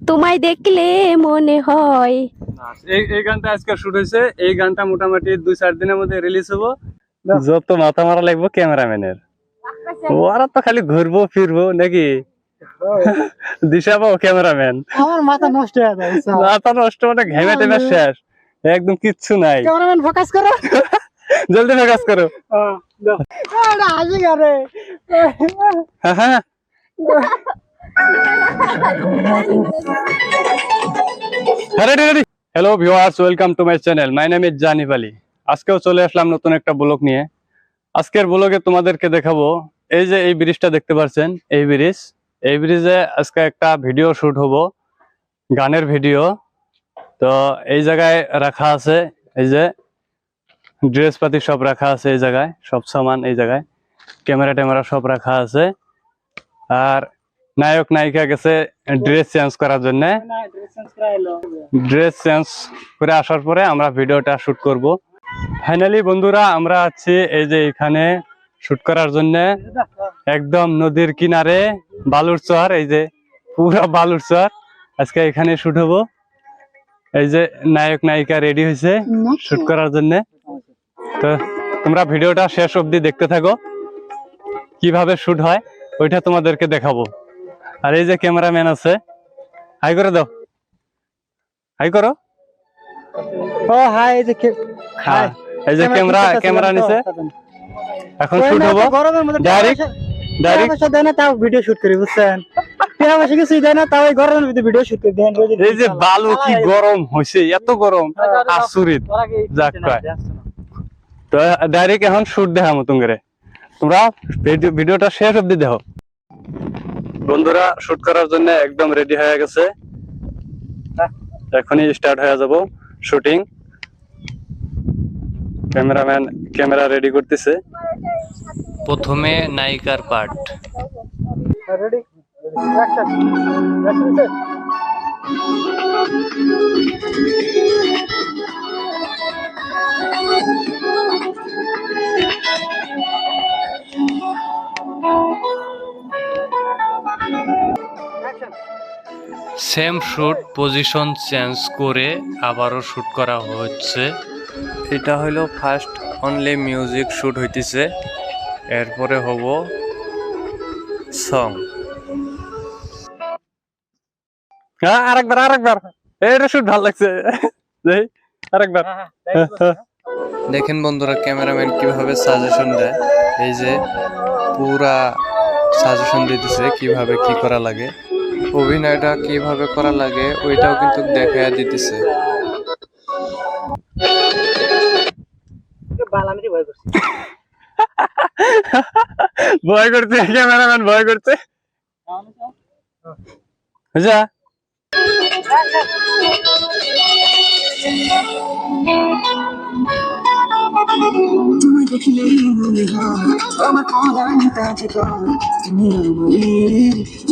তোমায় দেখলে মনে হয়। এই গানটা আজকে শুট হয়েছে। এই গানটা মোটামুটি 2-4 দিনের মধ্যে রিলিজ হবো। যত মাথা মারা লাগবে ক্যামেরাম্যানের, ওরা তো খালি ঘুরবো ফিরবো নাকি দিশা পাও ক্যামেরাম্যান। আমার মাথা নষ্ট হয়ে যায়। মাথা নষ্ট মানে ঘেমে টেমে শেষ, একদম কিচ্ছু নাই। ক্যামেরাম্যান ফোকাস করো, জলদি ফোকাস করো। হাসি করে। হ্যাঁ হ্যাঁ hello viewers, welcome to my channel. My name is জানিব আলী। আজকেও চলে আসলাম নতুন একটা ব্লগ নিয়ে। আজকের ব্লগে তোমাদেরকে দেখাবো এই যে এই ব্রিজটা দেখতে পাচ্ছেন, এই ব্রিজে আজকে একটা ভিডিও শুট হবো, গানের ভিডিও। তো এই জায়গায় রাখা আছে, এই যে ড্রেস পাতি সব রাখা আছে এই জায়গায়, সব সামান এই জায়গায়, ক্যামেরা ট্যামেরা সব রাখা আছে। আর নায়ক নায়িকা গেছে ড্রেস চেঞ্জ করার জন্য। ড্রেস চেঞ্জ করে আসার পরে আমরা ভিডিওটা শুট করব। ফাইনালি বন্ধুরা আমরা আছি এই যে এখানে শুট করার জন্য, একদম নদীর কিনারে বালুর চর, এই যে পুরো বালুর চর। আজকে এখানে শুট হবো। এই যে নায়ক নায়িকা রেডি হয়েছে শুট করার জন্য। তো তোমরা ভিডিওটা শেষ অবধি দেখতে থাকো, কিভাবে শুট হয় ওইটা তোমাদেরকে দেখাবো। আর এই যে ক্যামেরাম্যান আছে, হাই করে দাও, হাই করো। ও হাই, এই যে হ্যাঁ, এই যে ক্যামেরা নিছে। এখন শুট হবো ডাইরেক্ট দেয় না, তাও ভিডিও শুট করি, বুঝছেন? কিছুই দেয় না, তাও এই গরমের ভিতরে ভিডিও শুট করি। এই যে বালু কি গরম হয়েছে, এত গরম আচরিত। যাক কয় তো ডাইরেক্ট এখন শুট দেখামো তোমাকে। তোমরা ভিডিওটা শেষ অবধি দেখো। বন্ধুরা শুট করার জন্য একদম রেডি হয়ে গেছে, এখনই স্টার্ট হয়ে যাব শুটিং। ক্যামেরাম্যান ক্যামেরা রেডি করতেছে। প্রথমে নায়িকার part. Ready, action, action. Same shoot position change করে আবারও শুট করা হচ্ছে। এটা হলো ফার্স্ট অনলি মিউজিক শুট হইতেছে, এরপরে হবো সং। হ্যাঁ আরেকবার এটা শুট ভালো লাগছে, আরেকবার। দেখেন বন্ধুরা ক্যামেরাম্যান কিভাবে সাজেশন দেয়, এই যে পুরা সাজেশন দিতেছে কিভাবে কি করা লাগে, অভিনয়টা কিভাবে করা লাগে ওইটাও কিন্তু দেখাইয়া দিতেছে। ভয় করছে ক্যামেরাম্যান, ভয় করছে। বুঝা তোমায় দেখলে মনে হয় আমার পরাণটা যে তুমি আমার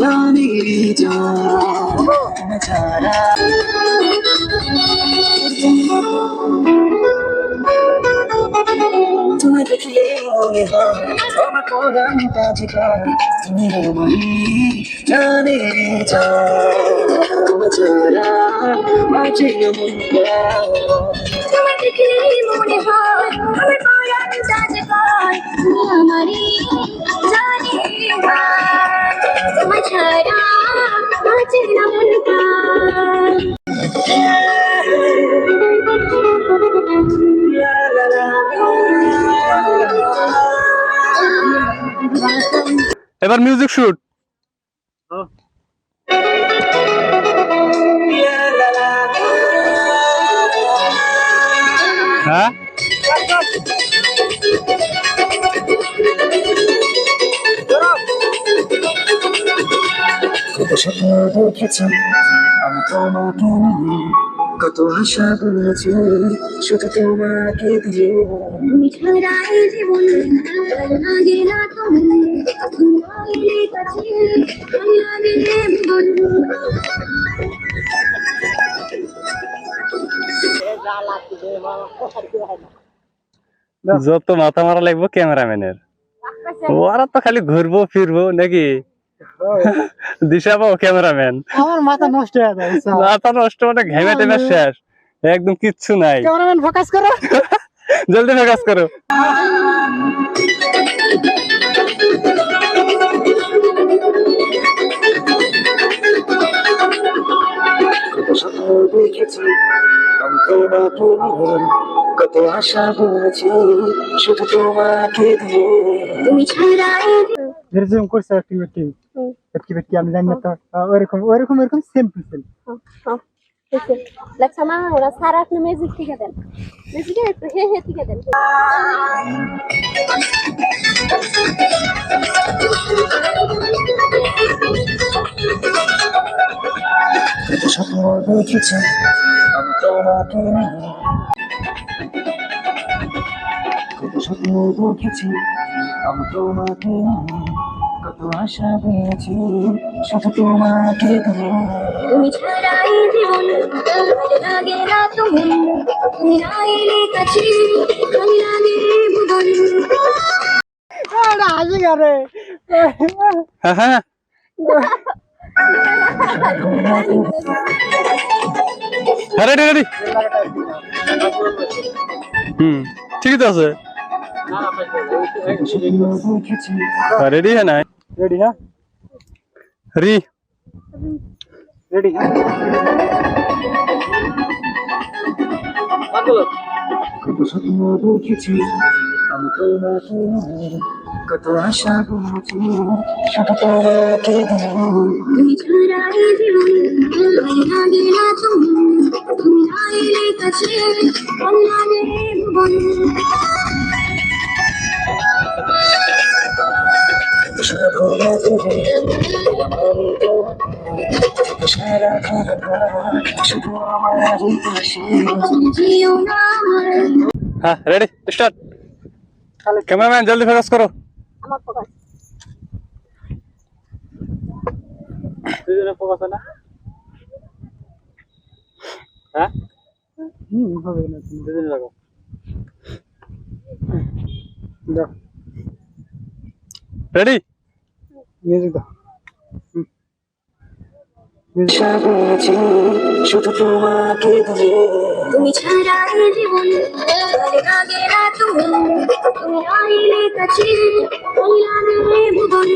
জানি ছাড়া। তোমায় দেখলে মনে হয় আমার পরাণটা যে তুমি আমার জানি তোমার ছাড়া বাঁচে মনটা। তোমায় দেখলে মনে হয় আমার পরাণটা যে কয় তুমি আমারই জানি ভাই, তোমার ছাড়া বাঁচে না মনটা। এবার মিউজিক শুট। হ্যাঁ কত স্বপ্ন দেখেছি আমি তোমাকে নিয়ে, কত আশা করেছি শুধু তোমাকে দিয়ে। তুমি ছাড়া এই জীবন ভালো লাগে না, তুমি এলে কাছে ভালো লাগে জীবন। যত মাথা মারা লাগবে ক্যামেরাম্যানের, ওরা তো খালি ঘুরবো ফিরবো নাকি দিশাবো ক্যামেরাম্যান। আমার মাথা নষ্ট হয়ে যায় বুঝছো? মাথা নষ্ট মানে ঘেমে টেমে শেষ, একদম কিচ্ছু নাই। ক্যামেরাম্যান ফোকাস করো। জলদি ফোকাস করো। কত স্বপ্ন দেখেছি আমি তোমাকে নিয়ে, কত আশা বুনেছি শুধু তোমাকে দিয়ে। তুমি ছাড়া এই যেরকম করছে কি আমি জানি না তো, ওরকম সেম টু সেম। লাগ sama ওরা সারা আপনি মিউজিক থেকে দেন, মিউজিকে একটু হে হে থেকে দেন। কত স্বপ্ন দেখেছি আমি তোমাকে নিয়ে, কত স্বপ্ন দেখেছি আমি তোমাকে নিয়ে, কত আশা পেয়েছি শুধু তোমাকে দিয়ে। তুমি ছাড়া এই জীবন ভালো লাগে না তুমি, তুমি না এলে কাছে ভালো লাগে ভুবন। হাসি করে। হ্যাঁ হ্যাঁ রেডি রেডি। ঠিকই তো আছে। দেখেছি রেডি হ্যাঁ নাই রেডি? হ্যাঁ রি রেডি। কত স্বপ্ন দেখেছি আমি তোমাকে নিয়ে, কত আশা বুনেছি শুধু তোমাকে দিয়ে। তুমি ছাড়া এই জীবন ভালো লাগে না তুমি, তুমি না এলে কাছে ভালো লাগে ভুবন। শুধু আমার পাশে যেও না আমার হ্যাঁ রেডি স্টার্ট। ক্যামেরাম্যান জলদি ফোকাস করো। আমার ফোকাস দুজনে ফোকাস না। হ্যাঁ হবে না, দুজনে লাগাও। দাও রেডি মিউজিক দাও। আশা পেয়েছি শুধু তোমাকে দিয়ে। তুমি ছাড়া এই জীবন ভালো লাগে না তুমি, তুমি না এলে কাছে ভালো লাগে ভুবন।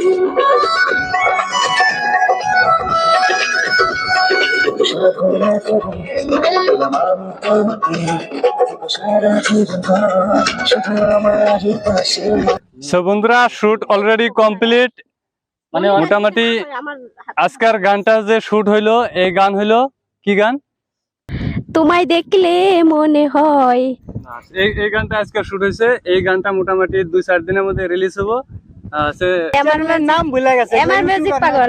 শুধু আমার পাশে। সো বন্ধুরা শুট অলরেডি কমপ্লিট। মানে মোটামুটি আমার আজকের গানটা যে শুট হইলো, এই গান হইলো কি গান? তোমায় দেখলে মনে হয়। এই গানটা আজকে শুট হয়েছে। এই গানটা মোটামুটি 2-4 দিনের মধ্যে রিলিজ হবো। আমার নাম ভুলে গেছে। এমআর মিউজিক পাগল।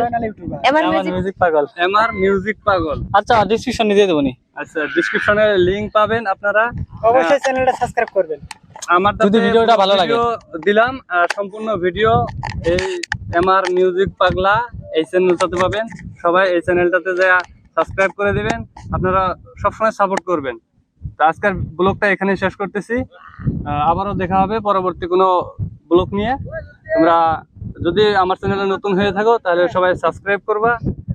আমার মিউজিক মিউজিক পাগল, এমআর মিউজিক পাগল। আচ্ছা ডেসক্রিপশনে দিয়ে দেবো নি। আচ্ছা ডিসক্রিপশনে লিংক পাবেন আপনারা। অবশ্যই চ্যানেলটা সাবস্ক্রাইব করবেন। আমার যদি ভিডিওটা ভালো লাগে। দিলাম সম্পূর্ণ ভিডিও এই এমআর মিউজিক পাগলা এই চ্যানেলটাতে পাবেন। সবাই এই চ্যানেলটাতে যা সাবস্ক্রাইব করে দিবেন, আপনারা সবসময় সাপোর্ট করবেন। তো আজকের ব্লগটা এখানে শেষ করতেছি। আবারও দেখা হবে পরবর্তী কোনো ব্লগ নিয়ে। তোমরা যদি আমার চ্যানেলে নতুন হয়ে থাকো তাহলে সবাই সাবস্ক্রাইব করবা,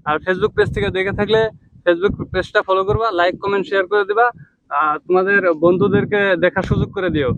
আর ফেসবুক পেজ থেকে দেখে থাকলে ফেসবুক পেজটা ফলো করবা, লাইক কমেন্ট শেয়ার করে দিবা, তোমাদের বন্ধুদেরকে দেখার সুযোগ করে দিও।